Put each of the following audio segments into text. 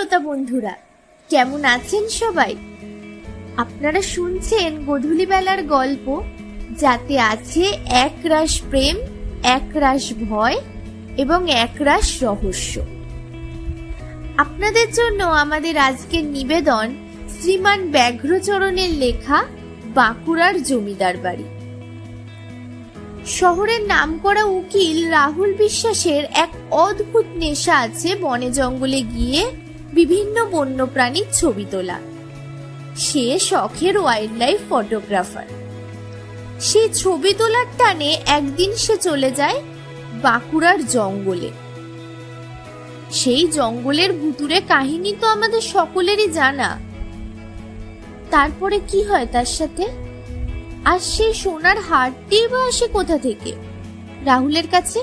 শ্রোতা বন্ধুরা, কেমন আছেন সবাই? আপনারা শুনছেন গোধূলি বেলার গল্প, যাতে আছে একরাশ প্রেম, একরাশ ভয় এবং একরাশ রহস্য। আপনাদের জন্য আমাদের আজকের নিবেদন শ্রীমান ব্যাঘ্রচরণের লেখা বাঁকুড়ার জমিদার বাড়ি। শহরের নামকরা উকিল রাহুল বিশ্বাসের এক অদ্ভুত নেশা আছে বনে জঙ্গলে গিয়ে বিভিন্ন বন্যপ্রাণীর ছবি তোলা। সে শখের ওয়াইল্ড লাইফ ফটোগ্রাফার। সেই ছবি তোলার টানে একদিন সে চলে যায় বাঁকুড়ার জঙ্গলে। সেই জঙ্গলের ভুতুড়ে কাহিনী তো আমাদের সকলেরই জানা। তারপরে কি হয় তার সাথে? আর সেই সোনার হারটি বা আসে কোথা থেকে রাহুলের কাছে?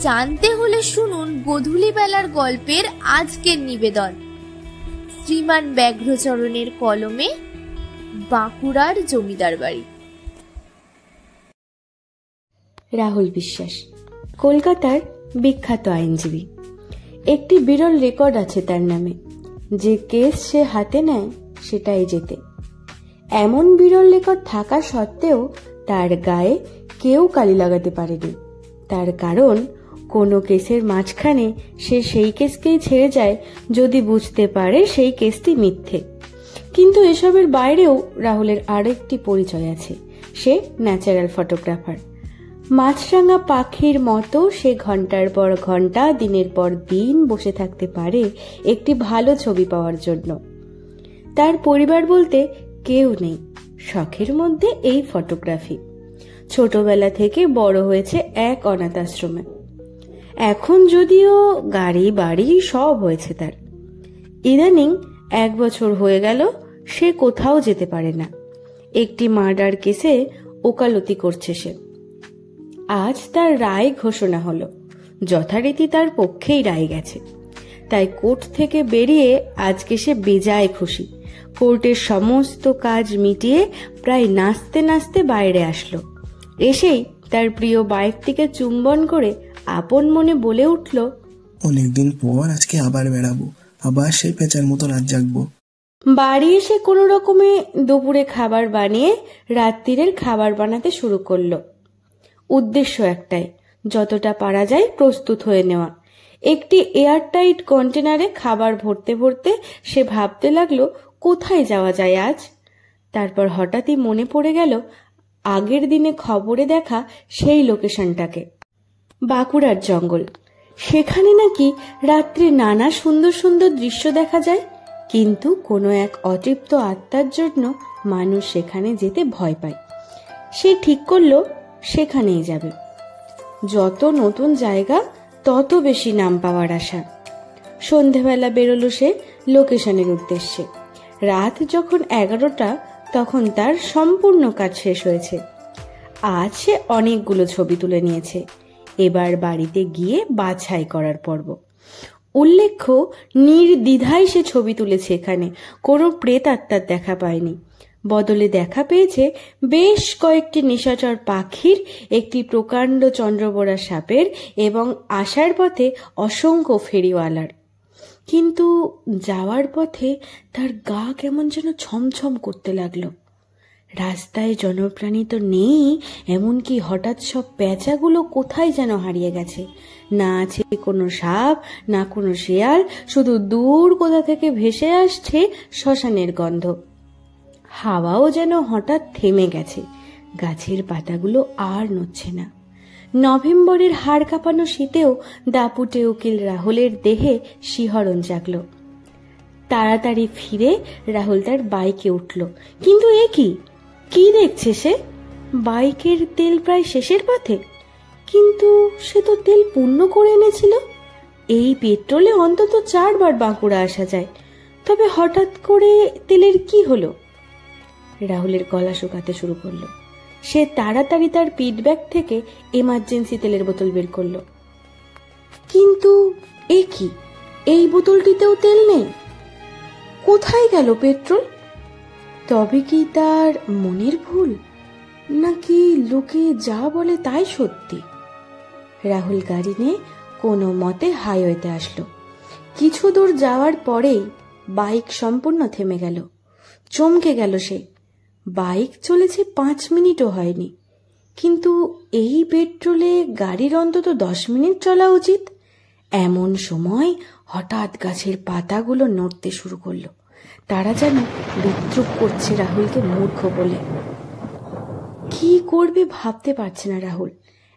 জানতে হলে শুনুন গোধূলি বেলার গল্পের আজকের নিবেদন, শ্রীমান ব্যাঘ্রচরণের কলমে বাঁকুড়ার জমিদার বাড়ি। রাহুল বিশ্বাস কলকাতার বিখ্যাত আইনজীবী। একটি বিরল রেকর্ড আছে তার নামে। যে কেস সে হাতে নেয় সেটাই জেতে। এমন বিরল রেকর্ড থাকা সত্ত্বেও তার গায়ে কেউ কালি লাগাতে পারেনি। তার কারণ, কোনো কেসের মাঝখানে সে সেই কেসকেই ছেড়ে যায় যদি বুঝতে পারে সেই কেসটি মিথ্যে। কিন্তু এসবের বাইরেও রাহুলের আরেকটি পরিচয় আছে। সে ন্যাচারাল ফটোগ্রাফার। মাছরাঙা পাখির মতো সে ঘন্টার পর ঘন্টা, দিনের পর দিন বসে থাকতে পারে একটি ভালো ছবি পাওয়ার জন্য। তার পরিবার বলতে কেউ নেই। শখের মধ্যে এই ফটোগ্রাফি। ছোটবেলা থেকে বড় হয়েছে এক অনাথ আশ্রমে। এখন যদিও গাড়ি বাড়ি সব হয়েছে তার। ইদানিং 1 বছর হয়ে গেল সে কোথাও যেতে পারে না। একটি মার্ডার কেসে ওকালতি করছে সে। আজ তার রায় ঘোষণা হলো। যথারীতি তার পক্ষেই রায় গেছে। তাই কোর্ট থেকে বেরিয়ে আজকে সে বেজায় খুশি। কোর্টের সমস্ত কাজ মিটিয়ে প্রায় নাচতে নাচতে বাইরে আসলো। এসেই তার প্রিয় বাইকটিকে চুম্বন করে আপন মনে বলে উঠল, অনেকদিন পর আজকে আবার বেড়াবো, আবার সেই পেঁচার মতো রাত জাগবো। বাড়ি এসে কোনো রকমে দুপুরে খাবার বানিয়ে রাত্রিরের খাবার বানাতে শুরু করলো। উদ্দেশ্য একটাই, যতটা পারা যায় প্রস্তুত হয়ে নেওয়া। একটি এয়ারটাইট কন্টেনারে খাবার ভরতে ভরতে সে ভাবতে লাগলো কোথায় যাওয়া যায় আজ। তারপর হঠাৎই মনে পড়ে গেল আগের দিনে খবরে দেখা সেই লোকেশনটাকে, বাঁকুড়ার জঙ্গল। সেখানে নাকি রাত্রে নানা সুন্দর সুন্দর দৃশ্য দেখা যায়। কিন্তু কোনো এক অতৃপ্ত আত্মার জন্য মানুষ সেখানে যেতে ভয় পায়। সে ঠিক করলো সেখানেই যাবে। যত নতুন জায়গা তত বেশি নাম পাওয়ার আশা। সন্ধেবেলা বেরোলো সে লোকেশনের উদ্দেশ্যে। রাত যখন 11টা, তখন তার সম্পূর্ণ কাজ শেষ হয়েছে। আজ সে অনেকগুলো ছবি তুলে নিয়েছে। এবার বাড়িতে গিয়ে বাছাই করার পর্ব। উল্লেখ্য, নির্দ্বিধায় সে ছবি তুলেছে। এখানে কোনো প্রেত আত্মার দেখা পায়নি। বদলে দেখা পেয়েছে বেশ কয়েকটি নিশাচর পাখির, একটি প্রকাণ্ড চন্দ্রবোড়া সাপের এবং আসার পথে অসংখ্য ফেরিওয়ালার। কিন্তু যাওয়ার পথে তার গা কেমন যেন ছমছম করতে লাগলো। রাস্তায় জনপ্রাণী তো নেই, এমনকি হঠাৎ সব পেঁচাগুলো কোথায় যেন হারিয়ে গেছে। না আছে কোনো সাপ, না কোনো শেয়াল, শুধু দূর কোথা থেকে ভেসে আসছে শ্মশানের গন্ধ। হাওয়াও যেন হঠাৎ থেমে গেছে। গাছের পাতাগুলো আর নড়ছে না। নভেম্বরের হাড় কাঁপানো শীতেও দাপুটে উকিল রাহুলের দেহে শিহরণ জাগল। তাড়াতাড়ি ফিরে রাহুল তার বাইকে উঠল। কিন্তু এ কি দেখছে সে? বাইকের তেল প্রায় শেষের পথে। কিন্তু সে তো তেল পূর্ণ করে এনেছিল। এই পেট্রোলে অন্তত 4 বার বাঁকুড়া আসা যায়। তবে হঠাৎ করে তেলের কি হলো? রাহুলের গলা শুকাতে শুরু করলো। সে তাড়াতাড়ি তার পিট ব্যাগ থেকে এমার্জেন্সি তেলের বোতল বের করলো। কিন্তু এ কি, এই বোতলটিতেও তেল নেই। কোথায় গেল পেট্রোল? তবে কি তার মনের ভুল, নাকি লোকে যা বলে তাই সত্যি? রাহুল গাড়ি নিয়ে কোনো মতে হাইওয়েতে আসলো। কিছু দূর যাওয়ার পরেই বাইক সম্পূর্ণ থেমে গেল। চমকে গেল সে। বাইক চলেছে 5 মিনিটও হয়নি, কিন্তু এই পেট্রোলে গাড়ির অন্তত 10 মিনিট চলা উচিত। এমন সময় হঠাৎ গাছের পাতাগুলো নড়তে শুরু করলো। তারা যেন বিদ্রুপ করছে রাহুলকে মূর্খ বলে। কি করবে ভাবতে পারছে না রাহুল।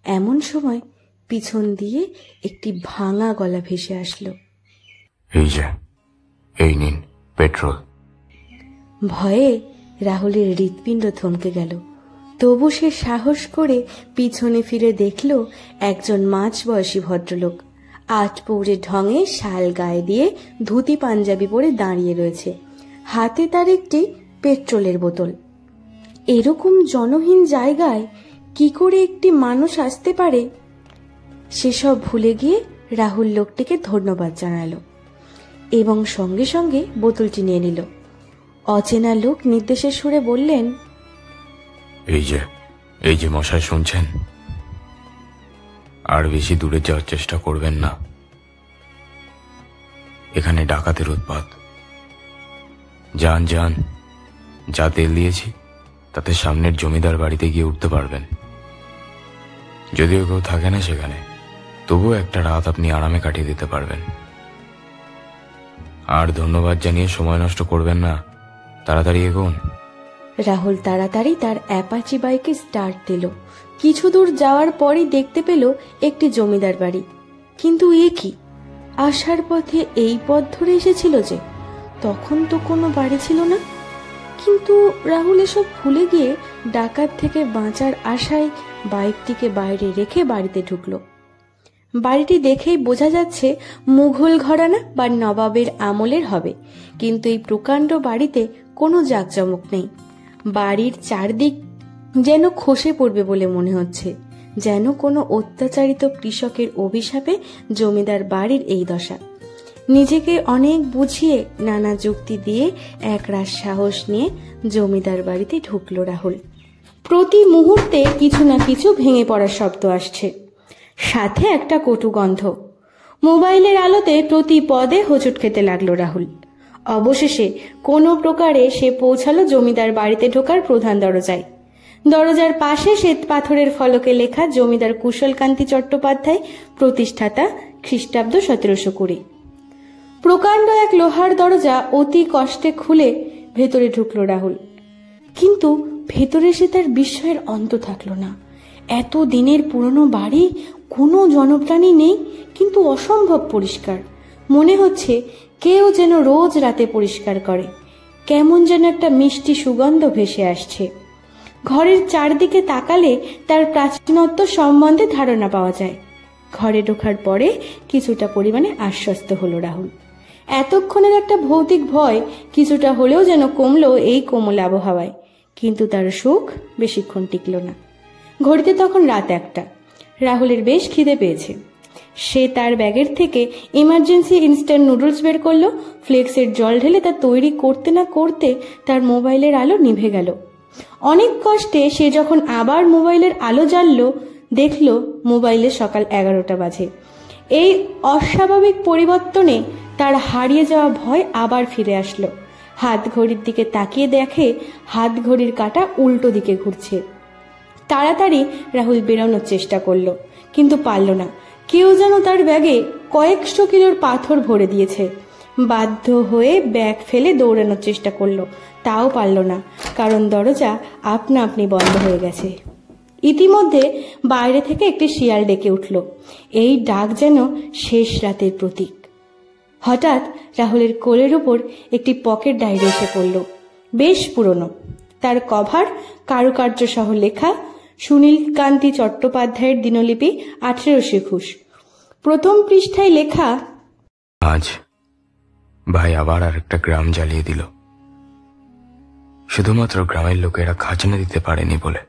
এমন সময় পিছন দিয়ে একটি ভাঙা গলা ভেসে আসলো। এই যে, এই নিন পেট্রোল। ভয়ে রাহুলের হৃৎপিণ্ড থমকে গেল। তবু সে সাহস করে পিছনে ফিরে দেখল একজন মাঝবয়সী ভদ্রলোক আটপৌরে ঢঙে শাল গায়ে দিয়ে ধুতি পাঞ্জাবি পরে দাঁড়িয়ে রয়েছে। হাতে তার একটি পেট্রোলের বোতল। এরকম জনহীন জায়গায় কি করে একটি মানুষ আসতে পারে সেসব ভুলে গিয়ে রাহুল লোকটিকে ধন্যবাদ জানালো এবং সঙ্গে সঙ্গে বোতলটি নিয়ে নিল। অচেনা লোক নির্দেশের সুরে বললেন, এই যে মশাই, শুনছেন? আর বেশি দূরে যাওয়ার চেষ্টা করবেন না। এখানে ডাকাতের উৎপাত। যান যান, যা তেল দিয়েছি তাতে সামনের জমিদার বাড়িতে গিয়ে উঠতে পারবেন। যদিও কেউ থাকে না সেখানে, তবুও একটা রাত আপনি আরামে কাটিয়ে দিতে পারবেন। আর ধন্যবাদ জানিয়ে সময় নষ্ট করবেন না, তাড়াতাড়ি এগোন। রাহুল তাড়াতাড়ি তার অ্যাপাচি বাইকে স্টার্ট দিল। কিছু দূর যাওয়ার পরই দেখতে পেল একটি জমিদার বাড়ি। কিন্তু এ কি, আসার পথে এই পথ ধরে এসেছিল যে? তখন তো কোনো বাড়ি ছিল না। কিন্তু রাহুল এসব ভুলে গিয়ে ডাকাত থেকে বাঁচার আশায় বাইকটিকে বাইরে রেখে বাড়িতে ঢুকলো। বাড়িটি দেখেই বোঝা যাচ্ছে মুঘল ঘরানা বা নবাবের আমলের হবে, কিন্তু এই প্রকাণ্ড বাড়িতে কোনো জাঁকজমক নেই। বাড়ির চারদিক যেন খসে পড়বে বলে মনে হচ্ছে, যেন কোনো অত্যাচারিত কৃষকের অভিশাপে জমিদার বাড়ির এই দশা। নিজেকে অনেক বুঝিয়ে নানা যুক্তি দিয়ে একরাশ সাহস নিয়ে জমিদার বাড়িতে ঢুকলো রাহুল। প্রতি মুহূর্তে কিছু না কিছু ভেঙে পড়ার শব্দ আসছে, সাথে একটা কটু গন্ধ। মোবাইলের আলোতে প্রতি পদে হোঁচট খেতে লাগলো রাহুল। অবশেষে কোনো প্রকারে সে পৌঁছালো জমিদার বাড়িতে ঢোকার প্রধান দরজায়। দরজার পাশে শ্বেত পাথরের ফলকে লেখা জমিদার কুশলকান্তি চট্টোপাধ্যায়, প্রতিষ্ঠাতা খ্রিস্টাব্দ 1720। প্রকাণ্ড এক লোহার দরজা অতি কষ্টে খুলে ভেতরে ঢুকলো রাহুল। কিন্তু ভেতরে সে তার বিস্ময়ের অন্ত থাকলো না। এত দিনের পুরনো বাড়ি, কোনো জনপ্রাণী নেই, কিন্তু অসম্ভব পরিষ্কার। মনে হচ্ছে কেউ যেন রোজ রাতে পরিষ্কার করে। কেমন যেন একটা মিষ্টি সুগন্ধ ভেসে আসছে। ঘরের চারদিকে তাকালে তার প্রাচীনত্ব সম্বন্ধে ধারণা পাওয়া যায়। ঘরে ঢোকার পরে কিছুটা পরিমাণে আশ্বস্ত হলো রাহুল। এতক্ষণের একটা ভৌতিক ভয় কিছুটা হলেও যেন কমলো এই কোমল আবহাওয়ায়। কিন্তু তার সুখ বেশিক্ষণ টিকল না। ঘড়িতে তখন রাত 1টা। রাহুলের বেশ খিদে পেয়েছে। সে তার ব্যাগের থেকে ইমার্জেন্সি ইনস্ট্যান্ট নুডলস বের করলো। ফ্লেক্সের জল ঢেলে তা তৈরি করতে না করতে তার মোবাইলের আলো নিভে গেল। অনেক কষ্টে সে যখন আবার মোবাইলের আলো জ্বাললো, দেখল মোবাইলে সকাল 11টা বাজে। এই অস্বাভাবিক পরিবর্তনে তার হারিয়ে যাওয়া ভয় আবার ফিরে আসলো। হাত ঘড়ির দিকে তাকিয়ে দেখে হাত ঘড়ির কাঁটা উল্টো দিকে ঘুরছে। তাড়াতাড়ি রাহুল বেরোনোর চেষ্টা করলো, কিন্তু পারল না। কেউ যেন তার ব্যাগে কয়েকশো কিলোর পাথর ভরে দিয়েছে। বাধ্য হয়ে ব্যাগ ফেলে দৌড়ানোর চেষ্টা করলো, তাও পারল না, কারণ দরজা আপনা আপনি বন্ধ হয়ে গেছে। ইতিমধ্যে বাইরে থেকে একটি শিয়াল ডেকে উঠল। এই ডাক যেন শেষ রাতের প্রতীক। হঠাৎ রাহুলের কোলের উপর একটি পকেট ডায়েরি এসে পড়ল। বেশ পুরনো, তার কভার কারুকার্য সহ লেখা সুনীলকান্তি চট্টোপাধ্যায়ের দিনলিপি 1821। প্রথম পৃষ্ঠায় লেখা, আজ ভাই আবার আর একটা গ্রাম জ্বালিয়ে দিল, শুধুমাত্র গ্রামের লোকেরা খাজনা দিতে পারেনি বলে।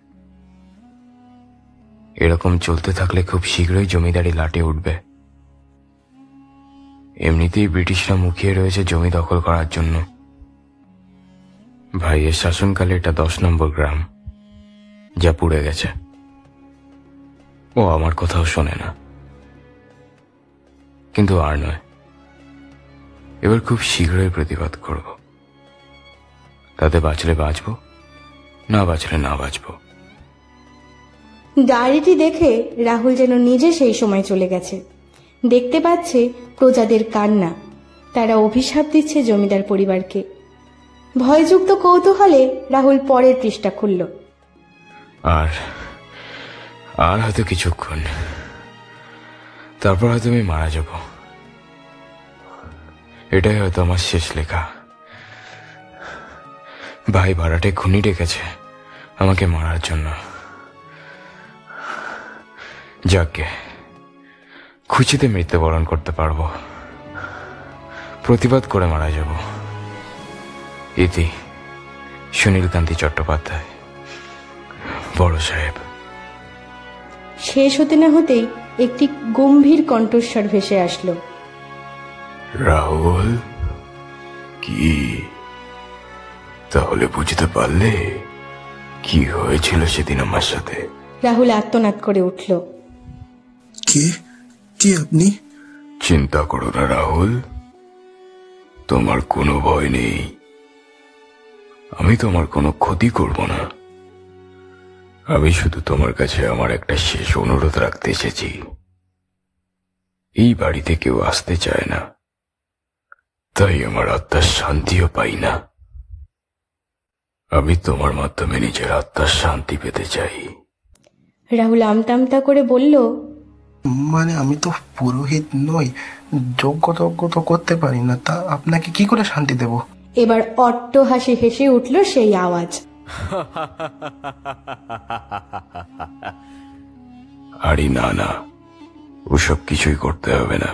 এরকম চলতে থাকলে খুব শীঘ্রই জমিদারি লাটে উঠবে। এমনিতেই ব্রিটিশরা মুখিয়ে রয়েছে জমি দখল করার জন্য। ভাইয়ের শাসনকালে এটা 10 নম্বর গ্রাম, যা পুড়ে গেছে। ও আমার কথাও শোনে না, কিন্তু আর নয়, এবার খুব শীঘ্রই প্রতিবাদ করব। তাতে বাঁচলে বাঁচব, না বাঁচলে না বাঁচব। ডায়েরিটি দেখে রাহুল যেন নিজে সেই সময় চলে গেছে। দেখতে পাচ্ছে প্রজাদের কান্না, তারা অভিশাপ দিচ্ছে জমিদার পরিবারকে। ভয়যুক্ত কৌতূহলে রাহুল পরের পৃষ্ঠা খুলল। আর আর হয়তো কিছুক্ষণ, তারপর হয়তো আমি মারা যাব। এটাই হয়তো আমার শেষ লেখা। ভাই ভাড়াটে খুনি ডেকেছে আমাকে মারার জন্য। যাকে খুশিতে মৃত্যুবরণ করতে পারবো, প্রতিবাদ করে মারা যাব। ইতি সুনীলকান্তি চট্টোপাধ্যায়, বড় সাহেব। শেষ হতে না হতেই একটি গম্ভীর কণ্ঠস্বর ভেসে আসলো। রাহুল, কি তাহলে বুঝতে পারলে কি হয়েছিল সেদিন আমার সাথে? রাহুল আর্তনাদ করে উঠল। কে কে আপনি? চিন্তা করো না রাহুল, তোমার কোনো ভয় নেই। আমি তোমার কোনো ক্ষতি করব না। আমি শুধু তোমার কাছে আমার একটা শেষ অনুরোধ রাখতে এসেছি। এই বাড়িতে কেউ আসতে চায় না, তাই আমার আত্মার শান্তিও পাই না। আমি তোমার মাধ্যমে নিজের আত্মার শান্তি পেতে চাই। রাহুল আমতা করে বলল, মানে আমি তো পুরোহিত নই, যজ্ঞ তো করতে পারি না, তা আপনাকে কি করে শান্তি দেব? এবার অট্ট হাসি হেসে উঠল সেই আওয়াজ। আরে না না, ওসব কিছুই করতে হবে না।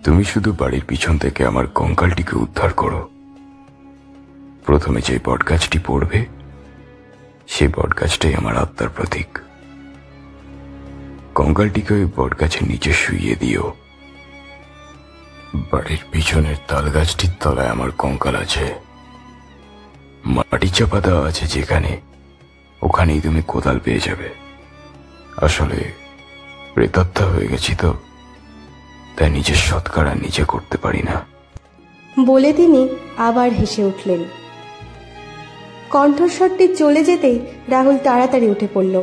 তুমি শুধু বাড়ির পিছন থেকে আমার কঙ্কালটিকে উদ্ধার করো। প্রথমে যে বটগাছটি পড়বে, সেই বটগাছটাই আমার আত্মার প্রতীক। কঙ্কালটিকে ওই বটগাছের নিচে শুইয়ে দিও। বাড়ির পিছনের তাল গাছটির তলায় আমার কঙ্কাল আছে। মাটি চাপা দেওয়া আছে যেখানে, ওখানেই তুমি কোদাল পেয়ে যাবে। আসলে প্রেতাত্মা হয়ে গেছি তো, তাই নিজের সৎকার আর নিজে করতে পারি না। বলে তিনি আবার হেসে উঠলেন। কণ্ঠস্বরটি চলে যেতেই রাহুল তাড়াতাড়ি উঠে পড়ল।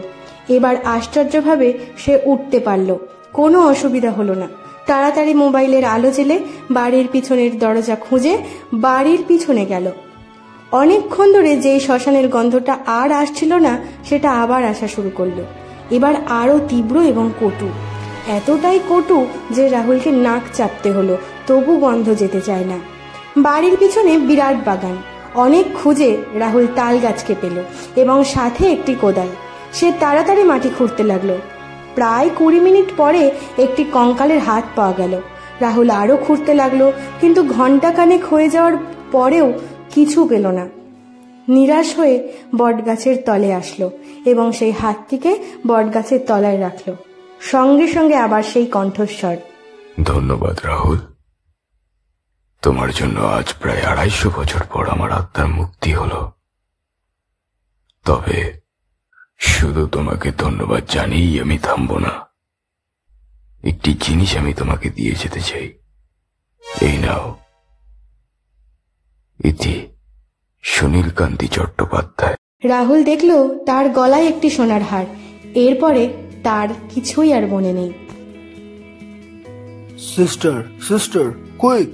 এবার আশ্চর্যভাবে সে উঠতে পারল, কোনো অসুবিধা হলো না। তাড়াতাড়ি মোবাইলের আলো জ্বেলে বাড়ির পিছনের দরজা খুঁজে বাড়ির পিছনে গেল। অনেকক্ষণ ধরে যেই শ্মশানের গন্ধটা আর আসছিল না, সেটা আবার আসা শুরু করলো। এবার আরো তীব্র এবং কটু, এতটাই কটু যে রাহুলকে নাক চাপতে হলো, তবু গন্ধ যেতে চায় না। বাড়ির পিছনে বিরাট বাগান। অনেক খুঁজে রাহুল তাল গাছকে পেল এবং সাথে একটি কোদাল। সে তাড়াতাড়ি মাটি খুঁড়তে লাগলো। প্রায় 20 মিনিট পরে একটি কঙ্কালের হাত পাওয়া গেল। রাহুল আরো খুঁড়তে লাগলো, কিন্তু ঘন্টাখানেক হয়ে যাওয়ার পরেও কিছু পেল না। নিরাশ হয়ে বটগাছের তলে আসলো এবং সেই হাতটিকে বটগাছের তলায় রাখলো। সঙ্গে সঙ্গে আবার সেই কণ্ঠস্বর, ধন্যবাদ রাহুল, তোমার জন্য আজ প্রায় 250 বছর পর আমার আত্মার মুক্তি হলো। তবে শুধু তোমাকে ধন্যবাদ জানিয়েই আমি থামবো না। একটি জিনিস আমি তোমাকে দিয়ে যেতে চাই। এই নাও, ইতি সুনীলকান্তি চট্টোপাধ্যায়। রাহুল দেখল তার গলায় একটি সোনার হার। এরপরে তার কিছুই আর মনে নেই। সিস্টার কুইক,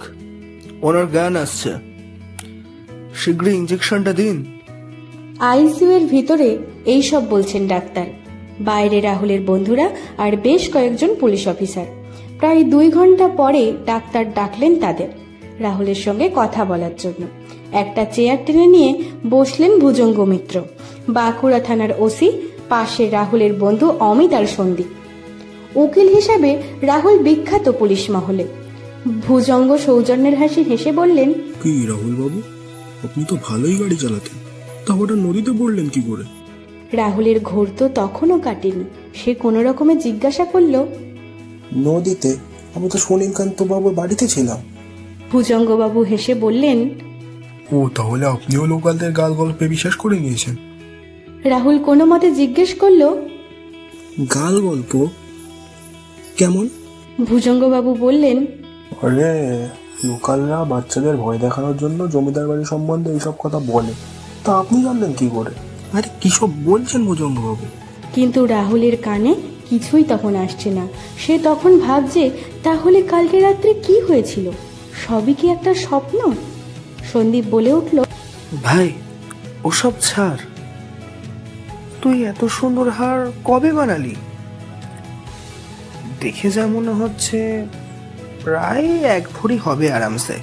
ওনার জ্ঞান আসছে, শীঘ্রই ইঞ্জেকশনটা দিন। আইসিইউ এর ভিতরে এইসব বলছেন ডাক্তার। বাইরে রাহুলের বন্ধুরা আর বেশ কয়েকজন পুলিশ অফিসার। প্রায় 2 ঘন্টা পরে ডাক্তার ডাকলেন তাদের রাহুলের সঙ্গে কথা বলার জন্য। একটা চেয়ার টেনে নিয়ে বসলেন ভুজঙ্গ মিত্র, বাঁকুড়া থানার ওসি, পাশে রাহুলের বন্ধু অমিত আর সন্দীপ। উকিল হিসাবে রাহুল বিখ্যাত পুলিশ মহলে। ভুজঙ্গ সৌজন্যের হাসি হেসে বললেন, কি রাহুল বাবু, আপনি তো ভালোই গাড়ি চালাতেন, তা হঠাৎ নদীতে পড়লেন কি করে? রাহুলের ঘোর তো তখনও কাটেনি। সে কোনো রকমে জিজ্ঞাসা করল, নদীতে? আমি তো সুনীলকান্ত বাবুর বাড়িতে ছিলাম। ভুজঙ্গবাবু হেসে বললেন, ও, তাহলে আপনিও লোকালদের গাল গল্পে বিশ্বাস করে নিয়েছেন? রাহুল কোনো মতে জিজ্ঞেস করল, গাল গল্প কেমন? ভুজঙ্গবাবু বললেন, আরে লোকালরা বাচ্চাদের ভয় দেখানোর জন্য জমিদার বাড়ি সম্বন্ধে এইসব কথা বলে। তা আপনি জানলেন কি করে? আরে কি সব বলছেন ভুজঙ্গবাবু? কিন্তু রাহুলের কানে কিছুই তখন আসছে না। সে তখন ভাবছে তাহলে কালকে রাত্রে কি হয়েছিল, সবই কি একটা স্বপ্ন? সন্দীপ বলে উঠল, ভাই ওসব ছাড়, তুই এত সুন্দর হার কবে বানালি? দেখে যা মনে হচ্ছে প্রায় 1 ভরি হবে আরামসে।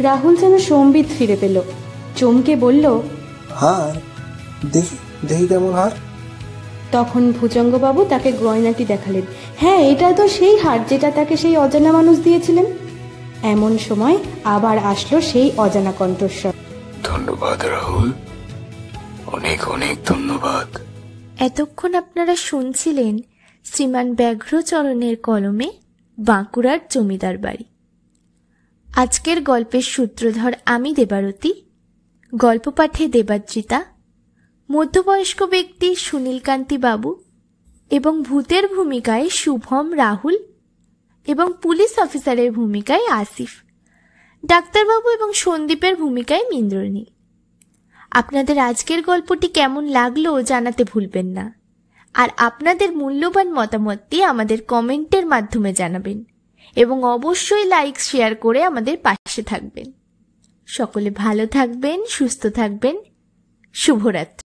রাহুল যেন সম্বিত ফিরে পেল, চমকে বলল, হার দেখি দেখি কেমন হার। তখন ভুজঙ্গবাবু তাকে গয়নাটি দেখালেন। হ্যাঁ, এটা তো সেই হার যেটা তাকে সেই অজানা মানুষ দিয়েছিলেন। এমন সময় আবার আসলো সেই অজানা কণ্ঠস্বর। ধন্যবাদ রাহুল, অনেক অনেক ধন্যবাদ। এতক্ষণ আপনারা শুনছিলেন শ্রীমান ব্যাঘ্রচরণের কলমে বাঁকুড়ার জমিদার বাড়ি। আজকের গল্পের সূত্রধর আমি দেবারতী, গল্প পাঠে দেবাদ্রিতা, মধ্যবয়স্ক ব্যক্তি সুনীলকান্তি বাবু এবং ভূতের ভূমিকায় শুভম, রাহুল এবং পুলিশ অফিসারের ভূমিকায় আসিফ, ডাক্তারবাবু এবং সন্দীপের ভূমিকায় ইন্দ্রনীল। আপনাদের আজকের গল্পটি কেমন লাগলো জানাতে ভুলবেন না, আর আপনাদের মূল্যবান মতামতটি আমাদের কমেন্টের মাধ্যমে জানাবেন এবং অবশ্যই লাইক শেয়ার করে আমাদের পাশে থাকবেন। সকলে ভালো থাকবেন, সুস্থ থাকবেন। শুভরাত্রি।